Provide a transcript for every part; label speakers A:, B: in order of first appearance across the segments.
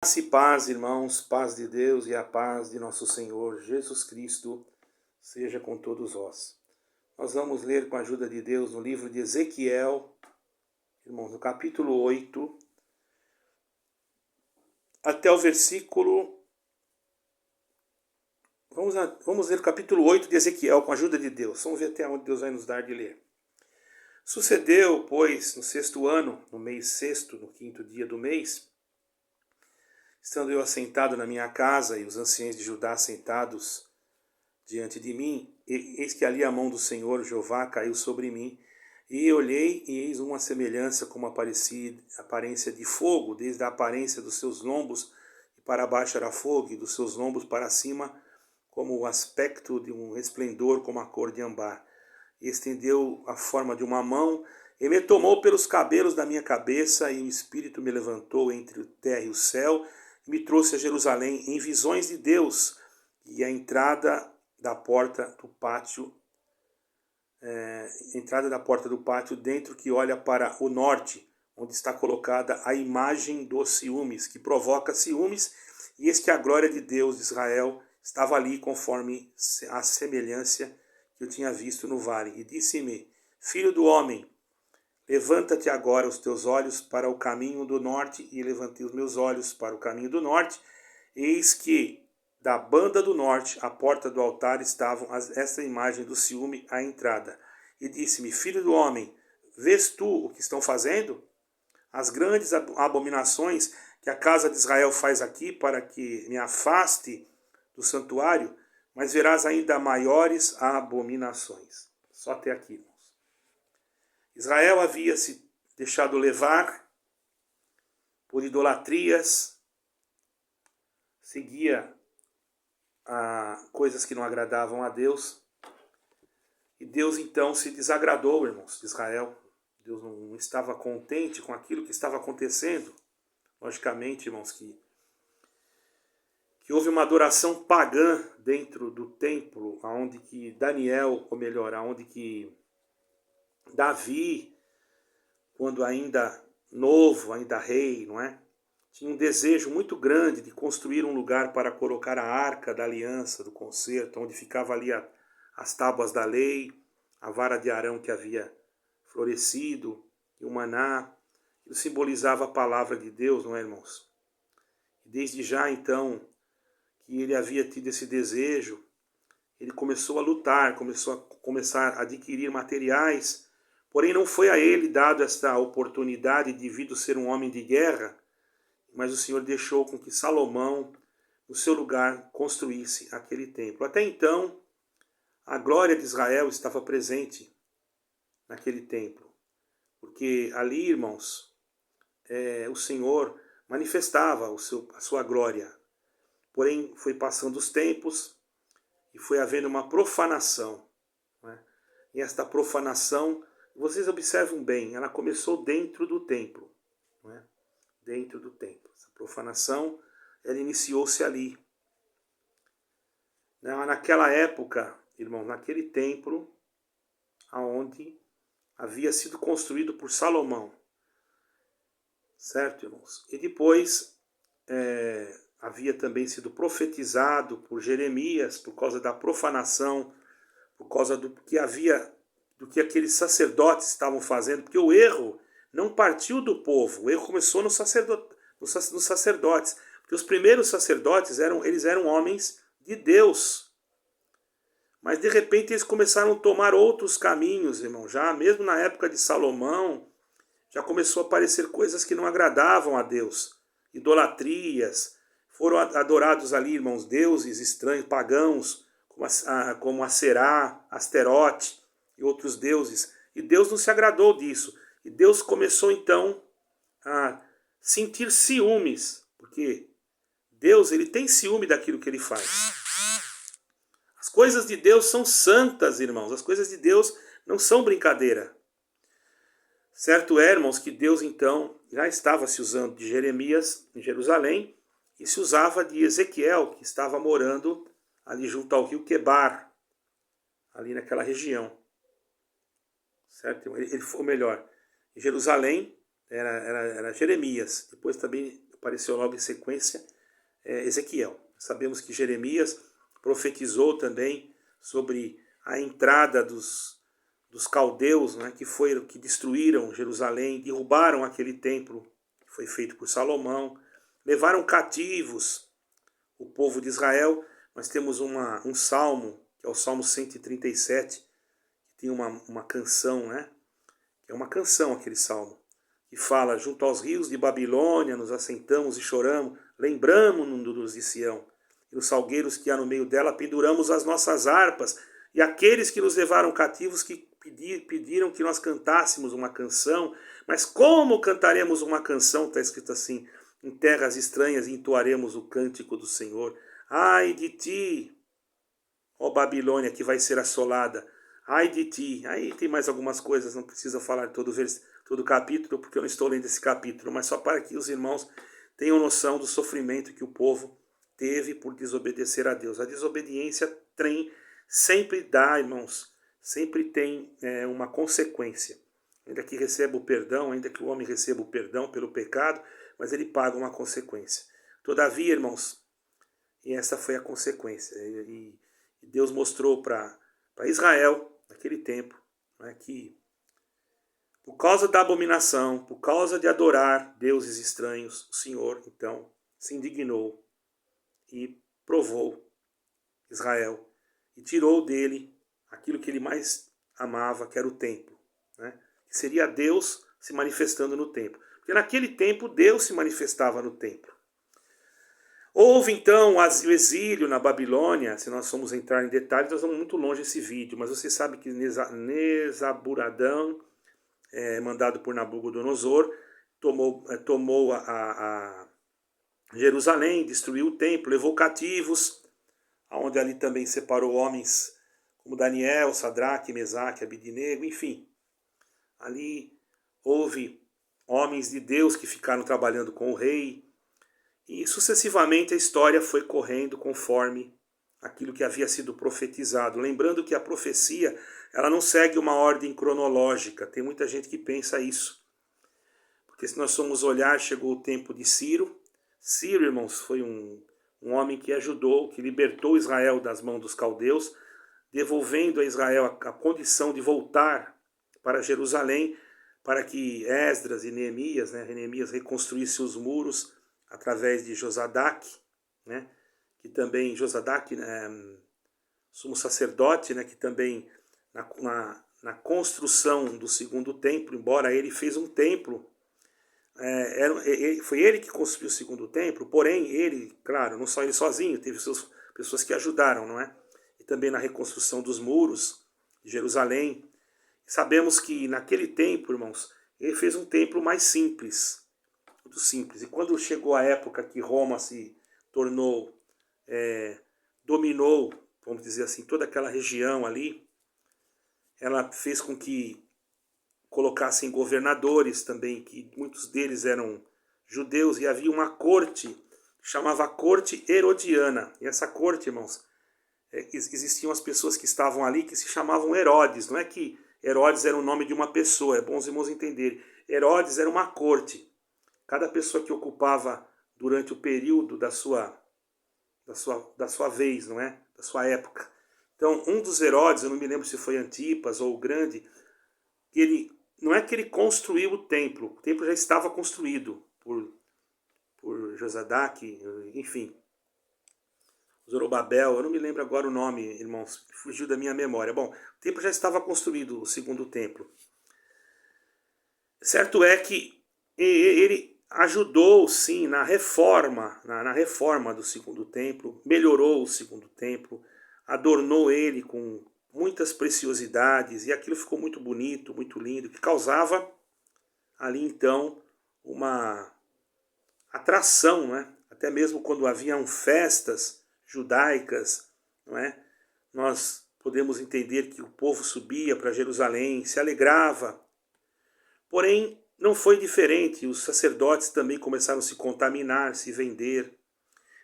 A: Graça e paz, irmãos, paz de Deus e a paz de nosso Senhor Jesus Cristo seja com todos vós. Nós vamos ler com a ajuda de Deus no livro de Ezequiel, irmãos, no capítulo 8, até o versículo... Vamos ler o capítulo 8 de Ezequiel com a ajuda de Deus. Vamos ver até onde Deus vai nos dar de ler. Sucedeu, pois, no 6º ano, no mês 6º, no 5º dia do mês, estando eu assentado na minha casa e os anciãos de Judá sentados diante de mim, eis que ali a mão do Senhor Jeová caiu sobre mim, e olhei, e eis uma semelhança como aparência de fogo, desde a aparência dos seus lombos, e para baixo era fogo, e dos seus lombos para cima, como o aspecto de um resplendor, como a cor de ambar. E estendeu a forma de uma mão, e me tomou pelos cabelos da minha cabeça, e o Espírito me levantou entre a terra e o céu, e me trouxe a Jerusalém em visões de Deus, e a entrada da porta do pátio dentro, que olha para o norte, onde está colocada a imagem dos ciúmes, que provoca ciúmes, e eis que a glória de Deus de Israel estava ali, conforme a semelhança que eu tinha visto no vale. E disse-me: Filho do homem, levanta-te agora os teus olhos para o caminho do norte. E levantei os meus olhos para o caminho do norte, eis que da banda do norte, à porta do altar, estavam essa imagem do ciúme à entrada. E disse-me: Filho do homem, vês tu o que estão fazendo? As grandes abominações que a casa de Israel faz aqui, para que me afaste do santuário, mas verás ainda maiores abominações. Só até aqui, irmãos. Israel havia se deixado levar por idolatrias, seguia coisas que não agradavam a Deus, e Deus então se desagradou, irmãos, de Israel. Deus não estava contente com aquilo que estava acontecendo. Logicamente, irmãos, que houve uma adoração pagã dentro do templo, aonde que Daniel, ou melhor, aonde que Davi, quando ainda novo, ainda rei, não é? Tinha um desejo muito grande de construir um lugar para colocar a arca da aliança, do concerto, onde ficava ali as tábuas da lei, a vara de Arão que havia florescido, e o maná, que simbolizava a palavra de Deus, não é, irmãos? E desde já, então, que ele havia tido esse desejo, ele começou a lutar, começar a adquirir materiais, porém não foi a ele dado esta oportunidade devido ser um homem de guerra, mas o Senhor deixou com que Salomão, no seu lugar, construísse aquele templo. Até então, a glória de Israel estava presente naquele templo, porque ali, irmãos, o Senhor manifestava a sua glória. Porém, foi passando os tempos e foi havendo uma profanação. Né? E esta profanação, vocês observam bem, ela começou dentro do templo. Né? Dentro do templo. Essa profanação, ela iniciou-se ali. Naquela época, irmão, naquele templo, onde havia sido construído por Salomão. Certo, irmãos? E depois havia também sido profetizado por Jeremias, por causa da profanação, por causa do que aqueles sacerdotes estavam fazendo, porque o erro não partiu do povo, o erro começou nos sacerdotes, porque os primeiros sacerdotes eram homens de Deus, mas de repente eles começaram a tomar outros caminhos, irmão. Já mesmo na época de Salomão, já começou a aparecer coisas que não agradavam a Deus, idolatrias, foram adorados ali, irmãos, deuses estranhos, pagãos, como Aserá, Asterote e outros deuses. E Deus não se agradou disso. E Deus começou então a sentir ciúmes, porque Deus, ele tem ciúme daquilo que ele faz. As coisas de Deus são santas, irmãos. As coisas de Deus não são brincadeira. Certo é, irmãos, que Deus então já estava se usando de Jeremias em Jerusalém e se usava de Ezequiel, que estava morando ali junto ao rio Quebar, ali naquela região. Certo? Ele foi melhor. Em Jerusalém era Jeremias, depois também apareceu logo em sequência Ezequiel. Sabemos que Jeremias profetizou também sobre a entrada dos caldeus, né, que destruíram Jerusalém, derrubaram aquele templo que foi feito por Salomão, levaram cativos o povo de Israel. Nós temos um salmo, que é o Salmo 137, que tem uma canção, né? É uma canção aquele salmo, que fala: junto aos rios de Babilônia nos assentamos e choramos, lembramos-nos de Sião, e nos salgueiros que há no meio dela penduramos as nossas harpas, e aqueles que nos levaram cativos que pediram que nós cantássemos uma canção. Mas como cantaremos uma canção? Está escrito assim: em terras estranhas entoaremos o cântico do Senhor. Ai de ti, ó Babilônia, que vai ser assolada. Ai de ti. Aí tem mais algumas coisas, não precisa falar todo o capítulo, porque eu não estou lendo esse capítulo, mas só para que os irmãos tenham noção do sofrimento que o povo teve por desobedecer a Deus. A desobediência sempre dá, irmãos, sempre tem uma consequência. Ainda que receba o perdão, ainda que o homem receba o perdão pelo pecado, mas ele paga uma consequência. Todavia, irmãos, e essa foi a consequência. E Deus mostrou para Israel, naquele tempo, né, que por causa da abominação, por causa de adorar deuses estranhos, o Senhor, então, se indignou e provou Israel e tirou dele aquilo que ele mais amava, que era o templo, né? Que seria Deus se manifestando no templo. Porque naquele tempo Deus se manifestava no templo. Houve então o exílio na Babilônia. Se nós formos entrar em detalhes, nós vamos muito longe esse vídeo, mas você sabe que Nesaburadão, mandado por Nabucodonosor, tomou a Jerusalém, destruiu o templo, levou cativos, onde ali também separou homens como Daniel, Sadraque, Mesaque, Abidnego, enfim. Ali houve homens de Deus que ficaram trabalhando com o rei, e sucessivamente a história foi correndo conforme aquilo que havia sido profetizado. Lembrando que a profecia, ela não segue uma ordem cronológica. Tem muita gente que pensa isso. Porque se nós formos olhar, chegou o tempo de Ciro. Ciro, irmãos, foi um homem que ajudou, que libertou Israel das mãos dos caldeus, devolvendo a Israel a condição de voltar para Jerusalém, para que Esdras e Neemias, né, Neemias reconstruísse os muros através de Josadaque, né, que também Josadaque, sumo sacerdote, né, que também na construção do segundo templo, embora ele fez um templo, foi ele que construiu o segundo templo, porém ele, claro, não só ele sozinho, teve suas pessoas que ajudaram, não é? E também na reconstrução dos muros de Jerusalém. Sabemos que naquele tempo, irmãos, ele fez um templo mais simples, muito simples. E quando chegou a época que Roma se tornou, dominou, vamos dizer assim, toda aquela região ali, ela fez com que colocassem governadores também, que muitos deles eram judeus, e havia uma corte, que chamava Corte Herodiana. E essa corte, irmãos, existiam as pessoas que estavam ali que se chamavam Herodes. Não é que Herodes era o nome de uma pessoa, é bom os irmãos entenderem. Herodes era uma corte. Cada pessoa que ocupava durante o período da sua vez, não é? Da sua época. Então, um dos Herodes, eu não me lembro se foi Antipas ou o Grande, não é que ele construiu o templo já estava construído por Josadaque, enfim, Zorobabel, eu não me lembro agora o nome, irmãos, fugiu da minha memória. Bom, o templo já estava construído, o segundo templo. Certo é que ele ajudou, sim, na reforma do segundo templo, melhorou o segundo templo, adornou ele com muitas preciosidades, e aquilo ficou muito bonito, muito lindo, que causava ali então uma atração, né? Até mesmo quando haviam festas judaicas, não é? Nós podemos entender que o povo subia para Jerusalém, se alegrava. Porém, não foi diferente, os sacerdotes também começaram a se contaminar, se vender.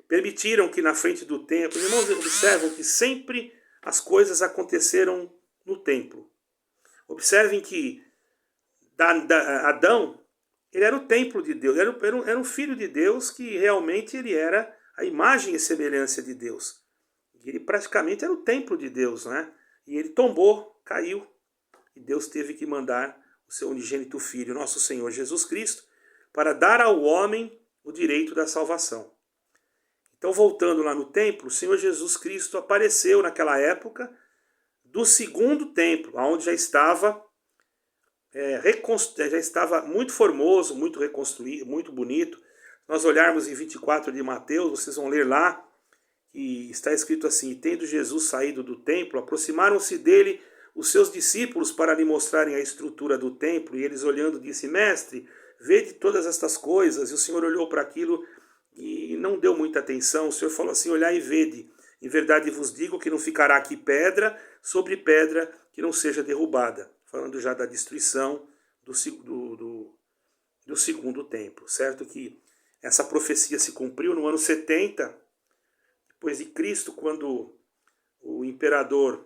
A: Permitiram que na frente do templo, os irmãos observam que sempre as coisas aconteceram no templo. Observem que Adão, ele era o templo de Deus, era um filho de Deus que realmente ele era a imagem e semelhança de Deus. Ele praticamente era o templo de Deus, né? E ele tombou, caiu, e Deus teve que mandar o seu unigênito Filho, nosso Senhor Jesus Cristo, para dar ao homem o direito da salvação. Então, voltando lá no templo, o Senhor Jesus Cristo apareceu naquela época do segundo templo, onde já estava muito formoso, muito reconstruído, muito bonito. Se nós olharmos em 24 de Mateus, vocês vão ler lá, que está escrito assim: tendo Jesus saído do templo, aproximaram-se dele os seus discípulos para lhe mostrarem a estrutura do templo, e eles olhando disse: mestre, vede todas estas coisas. E o Senhor olhou para aquilo e não deu muita atenção. O Senhor falou assim: olhai e vede, em verdade vos digo que não ficará aqui pedra sobre pedra que não seja derrubada. Falando já da destruição do segundo templo, certo? Que essa profecia se cumpriu no ano 70 depois de Cristo, quando o imperador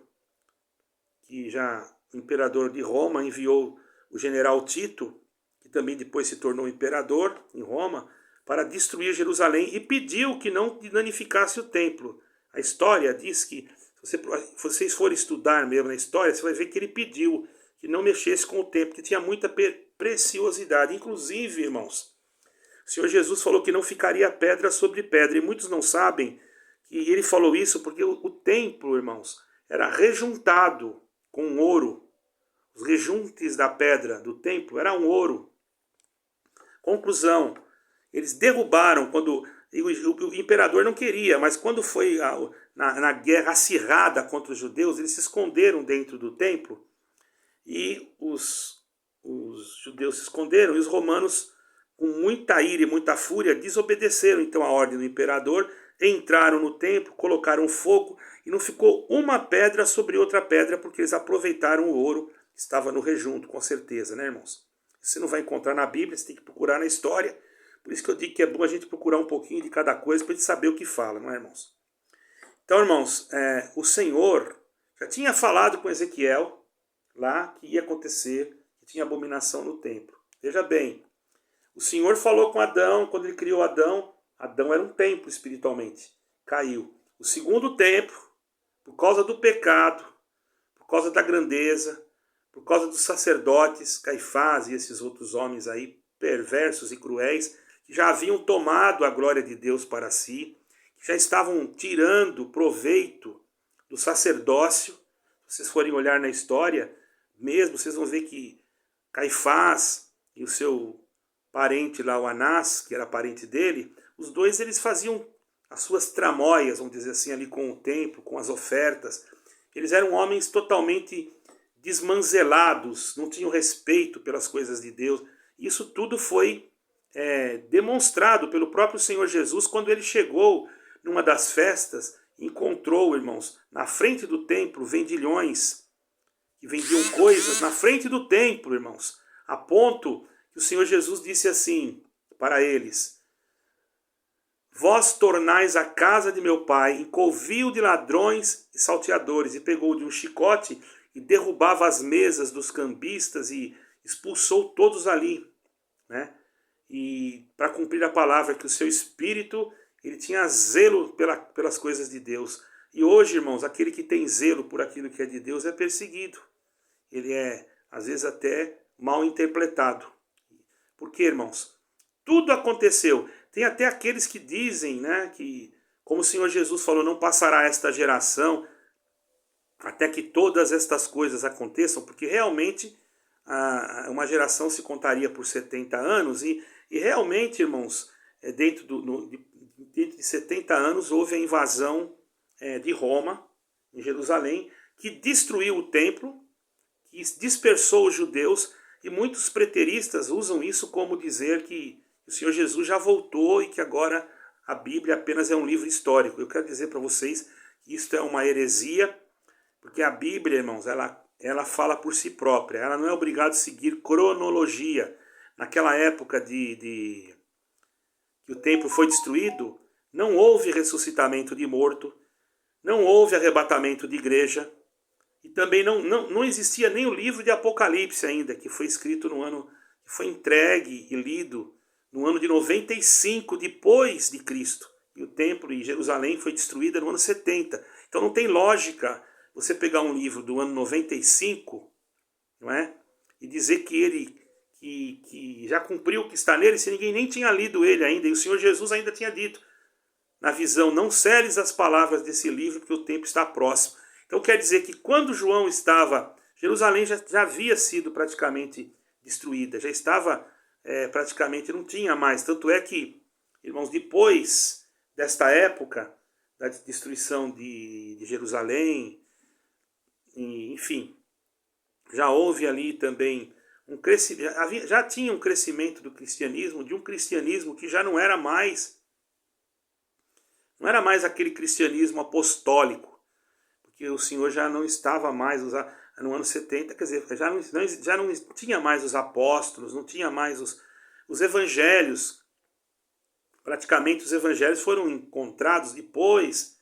A: de Roma enviou o general Tito, que também depois se tornou imperador em Roma, para destruir Jerusalém, e pediu que não danificasse o templo. A história diz que, se vocês forem estudar mesmo na história, você vai ver que ele pediu que não mexesse com o templo, que tinha muita preciosidade. Inclusive, irmãos, o Senhor Jesus falou que não ficaria pedra sobre pedra, e muitos não sabem que ele falou isso porque o templo, irmãos, era rejuntado com ouro. Os rejuntes da pedra do templo eram ouro. Conclusão, eles derrubaram quando o imperador não queria, mas quando foi na guerra acirrada contra os judeus, eles se esconderam dentro do templo, e os judeus se esconderam, e os romanos, com muita ira e muita fúria, desobedeceram então a ordem do imperador, entraram no templo, colocaram fogo, e não ficou uma pedra sobre outra pedra, porque eles aproveitaram o ouro que estava no rejunto, com certeza, né, irmãos? Você não vai encontrar na Bíblia, você tem que procurar na história. Por isso que eu digo que é bom a gente procurar um pouquinho de cada coisa para a gente saber o que fala, não é, irmãos? Então, irmãos, o Senhor já tinha falado com Ezequiel lá que ia acontecer, que tinha abominação no templo. Veja bem, o Senhor falou com Adão, quando ele criou Adão, Adão era um templo espiritualmente, caiu. O segundo templo, por causa do pecado, por causa da grandeza, por causa dos sacerdotes, Caifás e esses outros homens aí, perversos e cruéis, que já haviam tomado a glória de Deus para si, que já estavam tirando proveito do sacerdócio. Se vocês forem olhar na história, mesmo, vocês vão ver que Caifás e o seu parente lá, o Anás, que era parente dele, os dois eles faziam as suas tramóias, vamos dizer assim, ali com o templo, com as ofertas. Eles eram homens totalmente desmanzelados, não tinham respeito pelas coisas de Deus. Isso tudo foi demonstrado pelo próprio Senhor Jesus quando ele chegou numa das festas, encontrou, irmãos, na frente do templo vendilhões que vendiam coisas na frente do templo, irmãos, a ponto que o Senhor Jesus disse assim para eles: vós tornais a casa de meu pai em covil de ladrões e salteadores. E pegou de um chicote e derrubava as mesas dos cambistas e expulsou todos ali, né? E para cumprir a palavra, que o seu espírito, ele tinha zelo pelas coisas de Deus. E hoje, irmãos, aquele que tem zelo por aquilo que é de Deus é perseguido. Ele é, às vezes, até mal interpretado. Por quê, irmãos? Tudo aconteceu. Tem até aqueles que dizem, né, que, como o Senhor Jesus falou, não passará esta geração até que todas estas coisas aconteçam, porque realmente uma geração se contaria por 70 anos, e realmente, irmãos, dentro de 70 anos houve a invasão de Roma, em Jerusalém, que destruiu o templo, que dispersou os judeus, e muitos preteristas usam isso como dizer que o Senhor Jesus já voltou e que agora a Bíblia apenas é um livro histórico. Eu quero dizer para vocês que isso é uma heresia, porque a Bíblia, irmãos, ela fala por si própria. Ela não é obrigada a seguir cronologia. Naquela época que o templo foi destruído, não houve ressuscitamento de morto, não houve arrebatamento de igreja, e também não existia nem o livro de Apocalipse ainda, que foi escrito no ano, que foi entregue e lido no ano de 95 depois de Cristo. E o templo em Jerusalém foi destruído no ano 70. Então não tem lógica você pegar um livro do ano 95, não é? E dizer que ele que já cumpriu o que está nele, se ninguém nem tinha lido ele ainda. E o Senhor Jesus ainda tinha dito na visão: não seles as palavras desse livro, porque o tempo está próximo. Então quer dizer que quando João estava, Jerusalém já havia sido praticamente destruída, já estava praticamente, não tinha mais. Tanto é que, irmãos, depois desta época da destruição de Jerusalém, enfim, já houve ali também um crescimento, já tinha um crescimento do cristianismo, de um cristianismo que já não era mais aquele cristianismo apostólico, porque o Senhor já não estava mais no ano 70, quer dizer, já não tinha mais os apóstolos, não tinha mais os evangelhos. Praticamente os evangelhos foram encontrados depois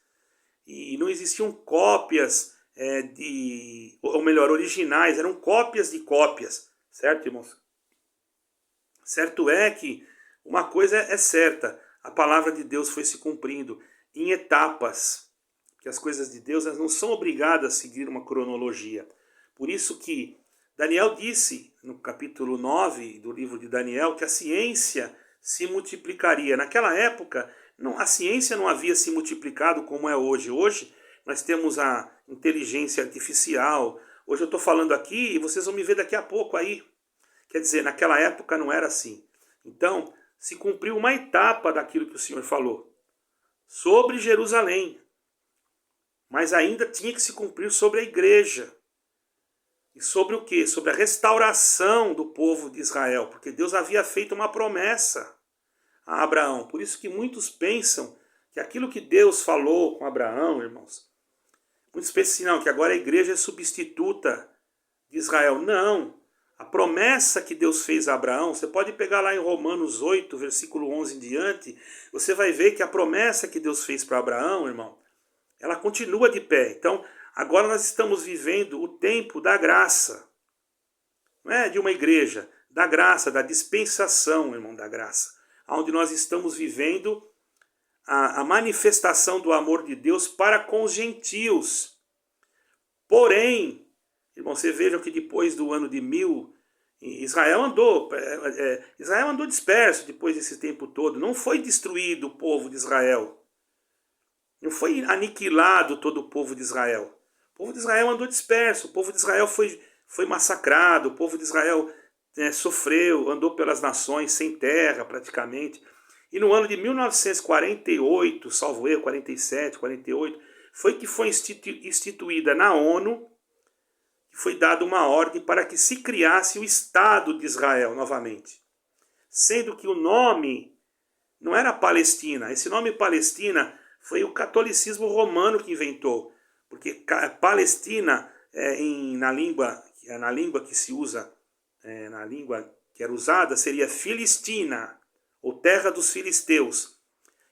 A: e não existiam cópias ou melhor, originais, eram cópias de cópias, certo, irmãos? Certo é que uma coisa é certa: a palavra de Deus foi se cumprindo em etapas, que as coisas de Deus elas não são obrigadas a seguir uma cronologia. Por isso que Daniel disse, no capítulo 9 do livro de Daniel, que a ciência se multiplicaria. Naquela época, a ciência não havia se multiplicado como é hoje. Hoje, nós temos a inteligência artificial. Hoje eu estou falando aqui e vocês vão me ver daqui a pouco aí. Quer dizer, naquela época não era assim. Então, se cumpriu uma etapa daquilo que o Senhor falou sobre Jerusalém. Mas ainda tinha que se cumprir sobre a igreja. E sobre o quê? Sobre a restauração do povo de Israel. Porque Deus havia feito uma promessa a Abraão. Por isso que muitos pensam que aquilo que Deus falou com Abraão, irmãos, muitos pensam assim, não, que agora a igreja é substituta de Israel. Não. A promessa que Deus fez a Abraão, você pode pegar lá em Romanos 8, versículo 11 em diante, você vai ver que a promessa que Deus fez para Abraão, irmão, ela continua de pé. Então, agora nós estamos vivendo o tempo da graça. Não é de uma igreja, da graça, da dispensação, irmão, da graça. Onde nós estamos vivendo a manifestação do amor de Deus para com os gentios. Porém, irmão, você veja que depois do ano de 1000, Israel andou disperso depois desse tempo todo. Não foi destruído o povo de Israel. Não foi aniquilado todo o povo de Israel. O povo de Israel andou disperso. O povo de Israel foi massacrado. O povo de Israel sofreu, andou pelas nações sem terra praticamente. E no ano de 1948, salvo erro, 47, 48, foi instituída na ONU, foi dada uma ordem para que se criasse o Estado de Israel novamente. Sendo que o nome não era Palestina. Esse nome Palestina foi o catolicismo romano que inventou. Porque Palestina, na língua que se usa, na língua que era usada, seria Filistina, ou terra dos filisteus.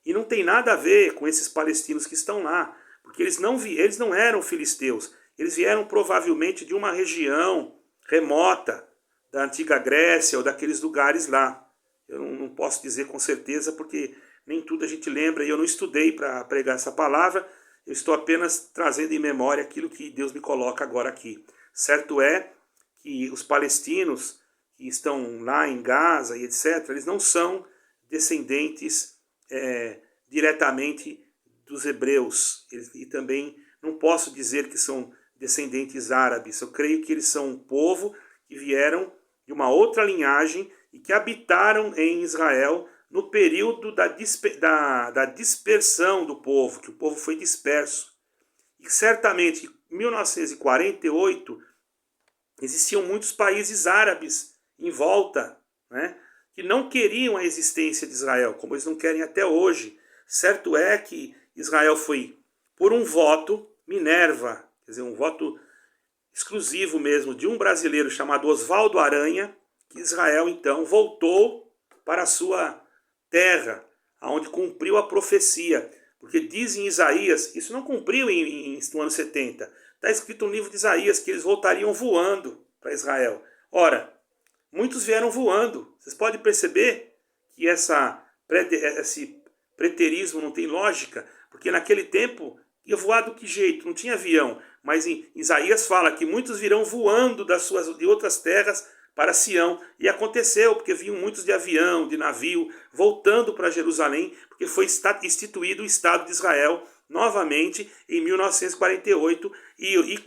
A: E não tem nada a ver com esses palestinos que estão lá, porque eles não eram filisteus. Eles vieram provavelmente de uma região remota da antiga Grécia ou daqueles lugares lá. Eu não posso dizer com certeza, porque nem tudo a gente lembra, e eu não estudei para pregar essa palavra, eu estou apenas trazendo em memória aquilo que Deus me coloca agora aqui. Certo é que os palestinos que estão lá em Gaza e etc., eles não são descendentes diretamente dos hebreus. E também não posso dizer que são descendentes árabes. Eu creio que eles são um povo que vieram de uma outra linhagem e que habitaram em Israel no período da dispersão do povo, que o povo foi disperso. E certamente, em 1948, existiam muitos países árabes em volta, né, que não queriam a existência de Israel, como eles não querem até hoje. Certo é que Israel foi, por um voto, Minerva, quer dizer, um voto exclusivo mesmo de um brasileiro chamado Oswaldo Aranha, que Israel então voltou para a sua terra, onde cumpriu a profecia. Porque diz em Isaías, isso não cumpriu no ano 70, está escrito no livro de Isaías que eles voltariam voando para Israel. Ora, muitos vieram voando. Vocês podem perceber que esse preterismo não tem lógica, porque naquele tempo ia voar do que jeito? Não tinha avião. Mas em Isaías fala que muitos virão voando de outras terras para Sião. E aconteceu, porque vinham muitos de avião, de navio, voltando para Jerusalém, porque foi instituído o Estado de Israel novamente em 1948 e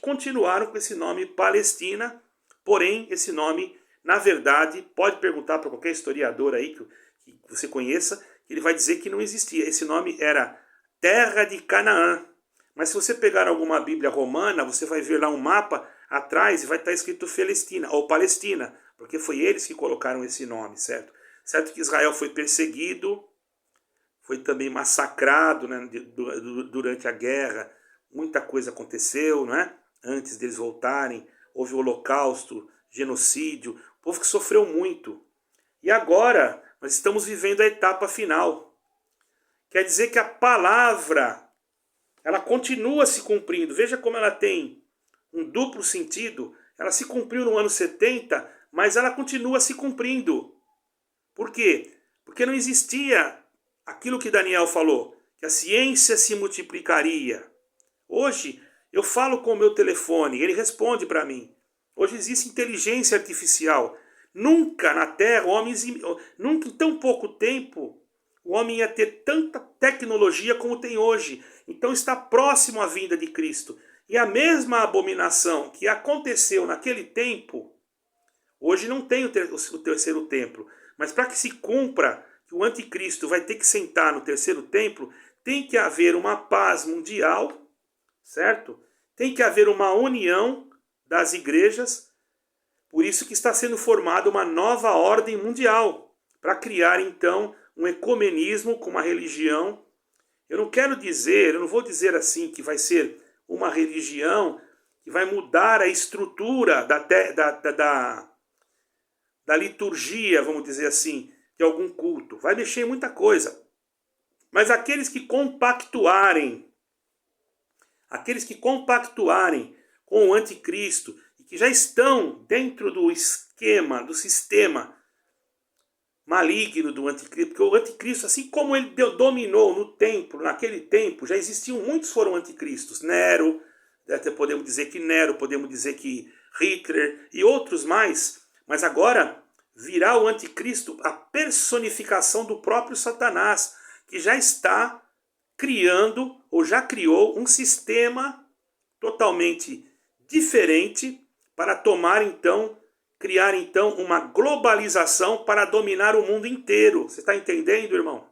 A: continuaram com esse nome Palestina. Porém, esse nome, na verdade, pode perguntar para qualquer historiador aí que você conheça, que ele vai dizer que não existia. Esse nome era Terra de Canaã. Mas se você pegar alguma Bíblia romana, você vai ver lá um mapa atrás e vai estar escrito Palestina, ou Palestina, porque foi eles que colocaram esse nome, certo? Certo que Israel foi perseguido, foi também massacrado, né, durante a guerra, muita coisa aconteceu, não é? Antes deles voltarem, houve o holocausto, genocídio, o povo que sofreu muito. E agora nós estamos vivendo a etapa final. Quer dizer que a palavra, ela continua se cumprindo. Veja como ela tem um duplo sentido. Ela se cumpriu no ano 70, mas ela continua se cumprindo. Por quê? Porque não existia aquilo que Daniel falou, que a ciência se multiplicaria. Hoje, eu falo com o meu telefone, ele responde para mim. Hoje existe inteligência artificial. Nunca na Terra, nunca em tão pouco tempo, o homem ia ter tanta tecnologia como tem hoje. Então está próximo à vinda de Cristo. E a mesma abominação que aconteceu naquele tempo, hoje não tem o terceiro templo. Mas para que se cumpra que o anticristo vai ter que sentar no terceiro templo, tem que haver uma paz mundial, certo? Tem que haver uma união das igrejas. Por isso que está sendo formada uma nova ordem mundial, para criar então um ecumenismo com uma religião. Eu não vou dizer assim que vai ser uma religião que vai mudar a estrutura da liturgia, vamos dizer assim, de algum culto. Vai mexer em muita coisa. Mas aqueles que compactuarem com o anticristo, e que já estão dentro do esquema, do sistema maligno do anticristo, porque o anticristo, assim como ele dominou no templo, naquele tempo, já existiam, muitos foram anticristos. Nero, até podemos dizer que Nero, podemos dizer que Hitler e outros mais, mas agora virá o anticristo, a personificação do próprio Satanás, que já está criando, ou já criou, um sistema totalmente diferente para criar então uma globalização para dominar o mundo inteiro. Você está entendendo, irmão?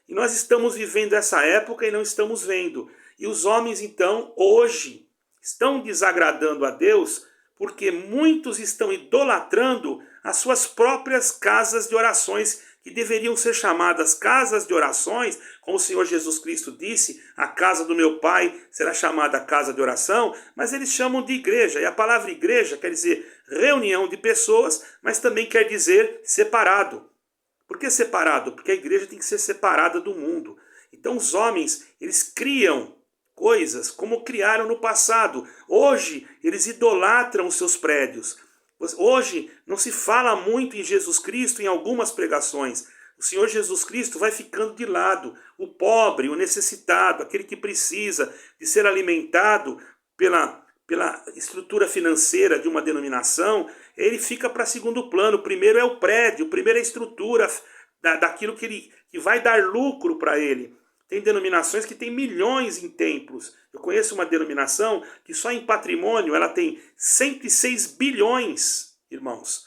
A: E nós estamos vivendo essa época e não estamos vendo. E os homens então, hoje, estão desagradando a Deus porque muitos estão idolatrando as suas próprias casas de orações, que deveriam ser chamadas casas de orações, como o Senhor Jesus Cristo disse, a casa do meu Pai será chamada casa de oração, mas eles chamam de igreja, e a palavra igreja quer dizer reunião de pessoas, mas também quer dizer separado. Por que separado? Porque a igreja tem que ser separada do mundo. Então os homens, eles criam coisas como criaram no passado. Hoje eles idolatram os seus prédios. Hoje não se fala muito em Jesus Cristo em algumas pregações. O Senhor Jesus Cristo vai ficando de lado. O pobre, o necessitado, aquele que precisa de ser alimentado pela estrutura financeira de uma denominação, ele fica para segundo plano. O primeiro é o prédio, o primeiro é a estrutura daquilo que vai dar lucro para ele. Tem denominações que têm milhões em templos. Eu conheço uma denominação que só em patrimônio ela tem 106 bilhões, irmãos.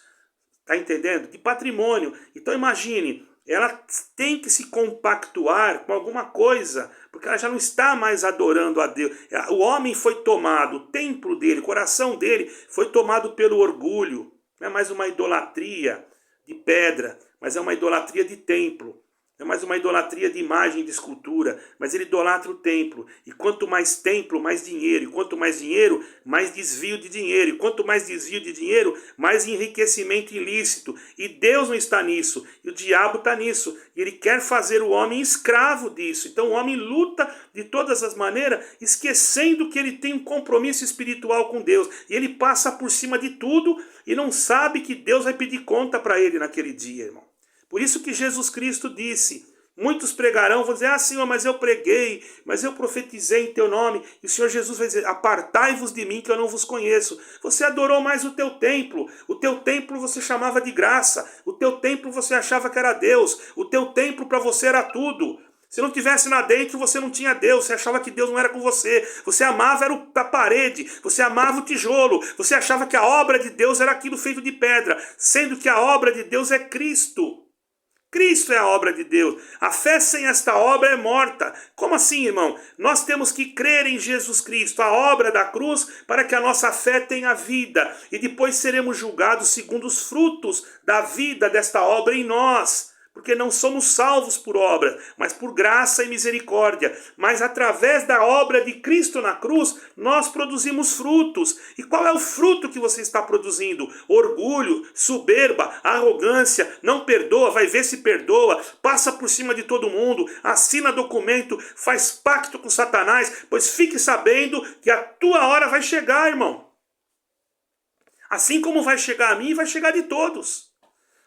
A: Está entendendo? De patrimônio. Então imagine, ela tem que se compactuar com alguma coisa, porque ela já não está mais adorando a Deus. O homem foi tomado, o templo dele, o coração dele foi tomado pelo orgulho. Não é mais uma idolatria de pedra, mas é uma idolatria de templo. Não é mais uma idolatria de imagem, de escultura, mas ele idolatra o templo. E quanto mais templo, mais dinheiro. E quanto mais dinheiro, mais desvio de dinheiro. E quanto mais desvio de dinheiro, mais enriquecimento ilícito. E Deus não está nisso. E o diabo está nisso. E ele quer fazer o homem escravo disso. Então o homem luta de todas as maneiras, esquecendo que ele tem um compromisso espiritual com Deus. E ele passa por cima de tudo e não sabe que Deus vai pedir conta para ele naquele dia, irmão. Por isso que Jesus Cristo disse, muitos pregarão, vão dizer, Senhor, mas eu preguei, mas eu profetizei em teu nome. E o Senhor Jesus vai dizer, apartai-vos de mim que eu não vos conheço. Você adorou mais o teu templo você chamava de graça, o teu templo você achava que era Deus, o teu templo para você era tudo. Se não tivesse lá dentro, você não tinha Deus, você achava que Deus não era com você, você amava era a parede, você amava o tijolo, você achava que a obra de Deus era aquilo feito de pedra, sendo que a obra de Deus é Cristo. Cristo é a obra de Deus. A fé sem esta obra é morta. Como assim, irmão? Nós temos que crer em Jesus Cristo, a obra da cruz, para que a nossa fé tenha vida. E depois seremos julgados segundo os frutos da vida desta obra em nós. Porque não somos salvos por obra, mas por graça e misericórdia. Mas através da obra de Cristo na cruz, nós produzimos frutos. E qual é o fruto que você está produzindo? Orgulho, soberba, arrogância, não perdoa, vai ver se perdoa, passa por cima de todo mundo, assina documento, faz pacto com Satanás, pois fique sabendo que a tua hora vai chegar, irmão. Assim como vai chegar a mim, vai chegar de todos.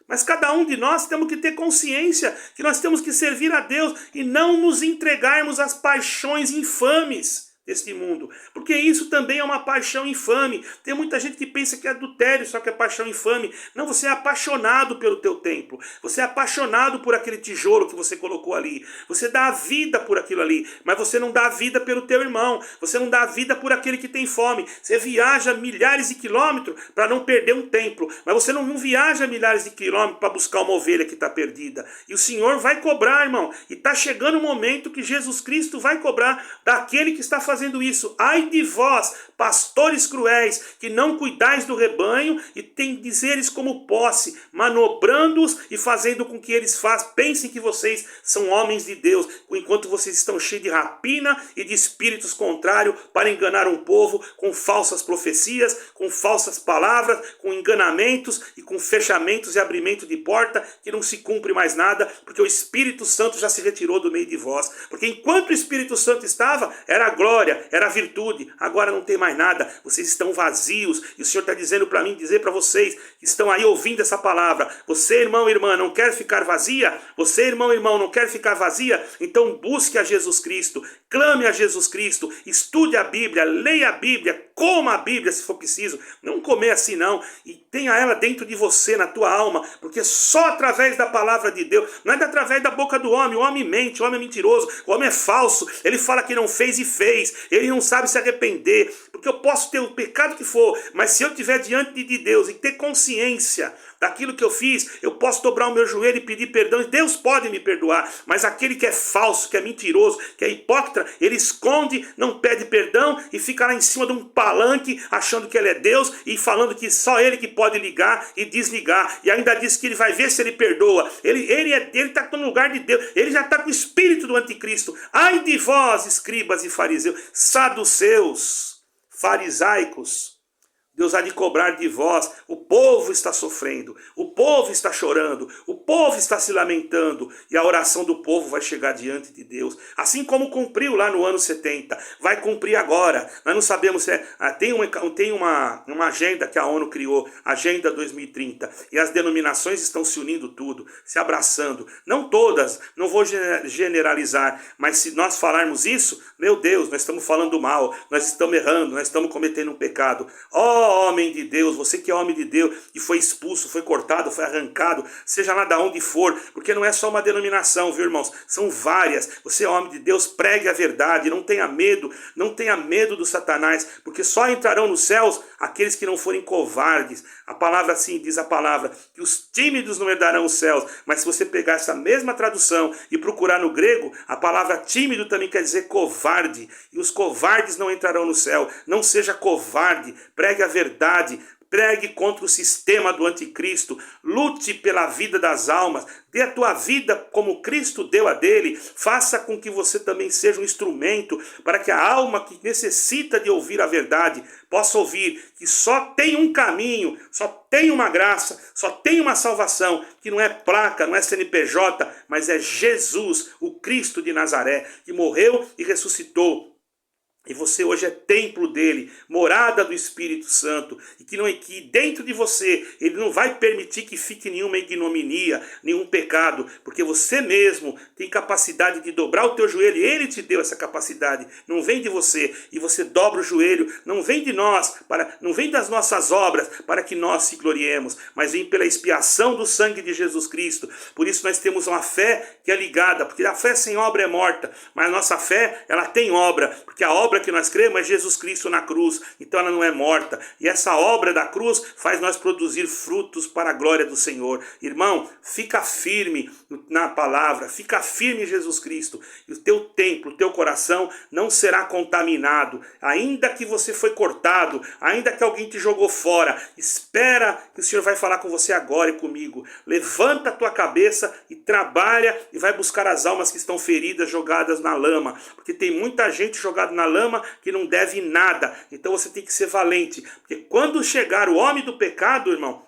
A: Mas cada um de nós temos que ter consciência que nós temos que servir a Deus e não nos entregarmos às paixões infames deste mundo. Porque isso também é uma paixão infame. Tem muita gente que pensa que é adultério, só que é paixão infame. Não, você é apaixonado pelo teu templo. Você é apaixonado por aquele tijolo que você colocou ali. Você dá a vida por aquilo ali. Mas você não dá a vida pelo teu irmão. Você não dá a vida por aquele que tem fome. Você viaja milhares de quilômetros para não perder um templo. Mas você não viaja milhares de quilômetros para buscar uma ovelha que está perdida. E o Senhor vai cobrar, irmão. E está chegando o momento que Jesus Cristo vai cobrar daquele que está fazendo isso. Ai de vós, pastores cruéis, que não cuidais do rebanho e tem dizeres como posse, manobrando-os e fazendo com que eles pensem que vocês são homens de Deus, enquanto vocês estão cheios de rapina e de espíritos contrários para enganar um povo com falsas profecias, com falsas palavras, com enganamentos e com fechamentos e abrimento de porta que não se cumpre mais nada, porque o Espírito Santo já se retirou do meio de vós. Porque enquanto o Espírito Santo estava, era a glória, era a virtude. Agora não tem mais nada. Vocês estão vazios. E o Senhor está dizendo para mim, dizer para vocês que estão aí ouvindo essa palavra. Você, irmão, irmã, não quer ficar vazia? Você, irmão, irmão, não quer ficar vazia? Então busque a Jesus Cristo. Clame a Jesus Cristo. Estude a Bíblia. Leia a Bíblia. Coma a Bíblia se for preciso. Não comer assim não. E tenha ela dentro de você, na tua alma. Porque só através da palavra de Deus, não é através da boca do homem. O homem mente, o homem é mentiroso, o homem é falso. Ele fala que não fez e fez. Ele não sabe se arrepender. Porque eu posso ter o pecado que for, mas se eu estiver diante de Deus e ter consciência daquilo que eu fiz, eu posso dobrar o meu joelho e pedir perdão, e Deus pode me perdoar. Mas aquele que é falso, que é mentiroso, que é hipócrita, ele esconde, não pede perdão e fica lá em cima de um palanque achando que ele é Deus e falando que só ele que pode ligar e desligar, e ainda diz que ele vai ver se ele perdoa. Ele está no lugar de Deus, ele já está com o espírito do anticristo. Ai de vós, escribas e fariseus, saduceus, farisaicos, Deus há de cobrar de vós. O povo está sofrendo, o povo está chorando, o povo está se lamentando, e a oração do povo vai chegar diante de Deus, assim como cumpriu lá no ano 70, vai cumprir agora. Nós não sabemos se tem uma agenda que a ONU criou, Agenda 2030, e as denominações estão se unindo tudo, se abraçando, não todas, não vou generalizar, mas se nós falarmos isso, meu Deus, nós estamos falando mal, nós estamos errando, nós estamos cometendo um pecado. Homem de Deus, você que é homem de Deus e foi expulso, foi cortado, foi arrancado, seja lá de onde for, porque não é só uma denominação, viu, irmãos? São várias. Você é homem de Deus, pregue a verdade, não tenha medo do Satanás, porque só entrarão nos céus aqueles que não forem covardes. A palavra assim diz a palavra, que os tímidos não herdarão os céus. Mas se você pegar essa mesma tradução e procurar no grego, a palavra tímido também quer dizer covarde, e os covardes não entrarão no céu. Não seja covarde, pregue a verdade, pregue contra o sistema do anticristo, lute pela vida das almas, dê a tua vida como Cristo deu a dele, faça com que você também seja um instrumento para que a alma que necessita de ouvir a verdade possa ouvir que só tem um caminho, só tem uma graça, só tem uma salvação, que não é placa, não é CNPJ, mas é Jesus, o Cristo de Nazaré, que morreu e ressuscitou. E você hoje é templo dele, morada do Espírito Santo, e que dentro de você ele não vai permitir que fique nenhuma ignominia, nenhum pecado, porque você mesmo tem capacidade de dobrar o teu joelho, e ele te deu essa capacidade, não vem de você, e você dobra o joelho, não vem de nós, não vem das nossas obras para que nós se gloriemos, mas vem pela expiação do sangue de Jesus Cristo. Por isso nós temos uma fé que é ligada, porque a fé sem obra é morta, mas a nossa fé ela tem obra, porque a obra que nós cremos é Jesus Cristo na cruz, então ela não é morta, e essa obra da cruz faz nós produzir frutos para a glória do Senhor. Irmão, fica firme na palavra, fica firme em Jesus Cristo, e o teu templo, o teu coração não será contaminado, ainda que você foi cortado, ainda que alguém te jogou fora, espera que o Senhor vai falar com você agora e comigo. Levanta a tua cabeça e trabalha e vai buscar as almas que estão feridas, jogadas na lama, porque tem muita gente jogada na lama que não deve nada. Então você tem que ser valente, porque quando chegar o homem do pecado, irmão,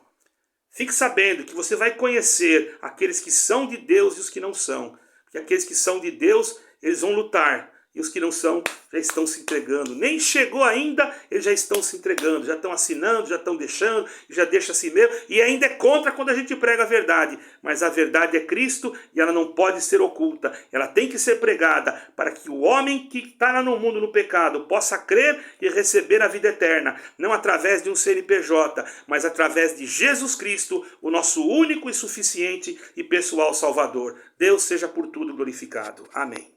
A: fique sabendo que você vai conhecer aqueles que são de Deus e os que não são, porque aqueles que são de Deus, eles vão lutar, e os que não são já estão se entregando. Nem chegou ainda, eles já estão se entregando, já estão assinando, já estão deixando, já deixa assim mesmo, e ainda é contra quando a gente prega a verdade. Mas a verdade é Cristo e ela não pode ser oculta. Ela tem que ser pregada para que o homem que está no mundo no pecado possa crer e receber a vida eterna. Não através de um CNPJ, mas através de Jesus Cristo, o nosso único e suficiente e pessoal Salvador. Deus seja por tudo glorificado. Amém.